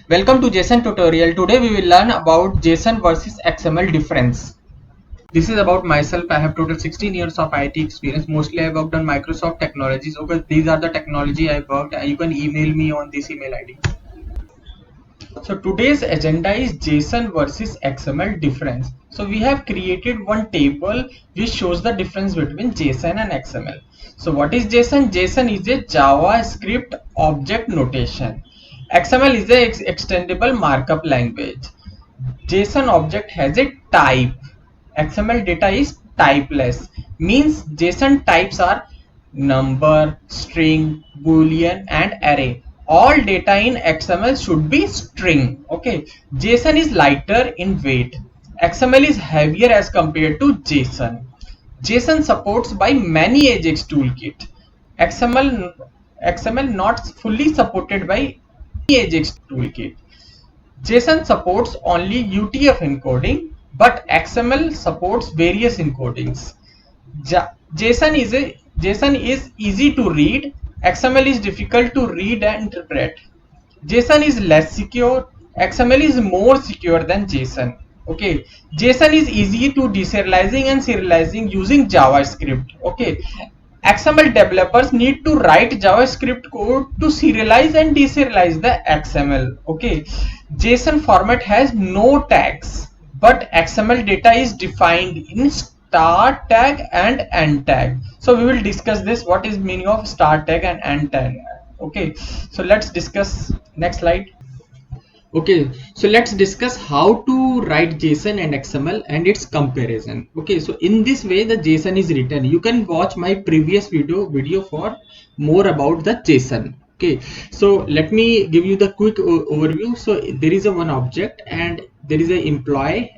Welcome to JSON tutorial. Today we will learn about JSON versus XML difference. This is about myself. I have total 16 years of IT experience. Mostly I worked on Microsoft technologies. Okay, these are the technology I worked. You can email me on this email ID. So today's agenda is JSON versus XML difference. So we have created one table which shows the difference between JSON and XML. So what is JSON? JSON is a JavaScript object notation. XML is a extendable markup language. JSON object has a type. XML data is typeless. Means JSON types are number, string, boolean and array. All data in XML should be string. Okay. JSON is lighter in weight. XML is heavier as compared to JSON. JSON supports by many Ajax toolkit. XML not fully supported by any Ajax toolkit. JSON supports only UTF encoding, but XML supports various encodings. JSON is easy to read. XML is difficult to read and interpret. JSON is less secure. XML is more secure than JSON. Okay, JSON is easy to deserializing and serializing using JavaScript. Okay, XML developers need to write JavaScript code to serialize and deserialize the XML. Okay, JSON format has no tags, but XML data is defined in start tag and end tag. So we will discuss this. What is meaning of start tag and end tag? Okay, so let's discuss. Next slide. Okay, so let's discuss how to write JSON and XML and its comparison. Okay, so in this way the JSON is written. You can watch my previous video for more about the JSON. Okay, so let me give you the quick overview. So there is a one object and there is a employee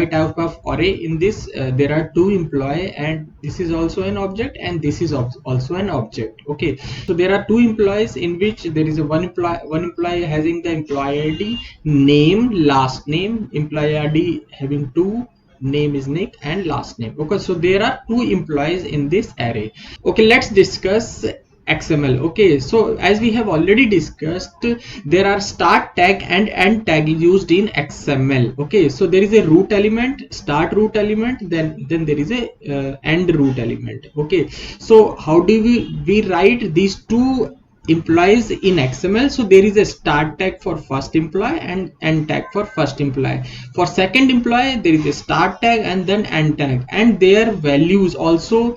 type of array. In this there are two employee and this is also an object and this is also an object. Okay, so there are two employees in which there is a one employee having the employee ID, name, last name. Employee ID having two, name is Nick and last name. Okay, so there are two employees in this array. Okay, let's discuss XML. Okay, so as we have already discussed, there are start tag and end tag used in XML. Okay, so there is a root element, start root element, then there is a end root element. Okay, so how do we write these two employees in XML? So there is a start tag for first employee and end tag for first employee. For second employee there is a start tag and then end tag, and their values also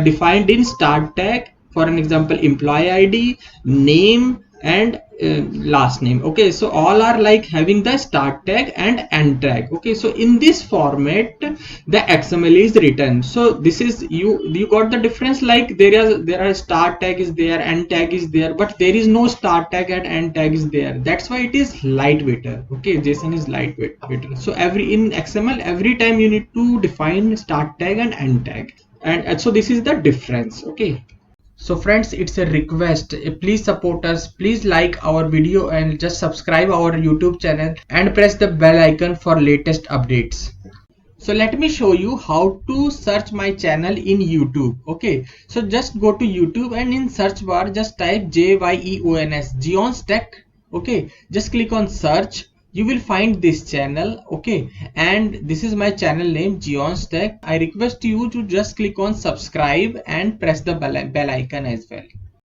defined in start tag. For an example, employee ID, name and last name. Okay, so all are like having the start tag and end tag. Okay, so in this format the XML is written. So this is you got the difference. Like there are start tag is there, end tag is there, but there is no start tag and end tag is there. That's why it is lightweighter. Okay, JSON is lightweight. So in XML every time you need to define start tag and end tag, and so this is the difference. Okay, so friends, it's a request, please support us, please like our video and just subscribe our YouTube channel and press the bell icon for latest updates. So let me show you how to search my channel in YouTube. Okay, so just go to YouTube and in search bar just type JYEONS, Jeon's Tech. Okay, just click on search. You will find this channel. Okay, and this is my channel name, Jeon's Tech. I request you to just click on subscribe and press the bell icon as well.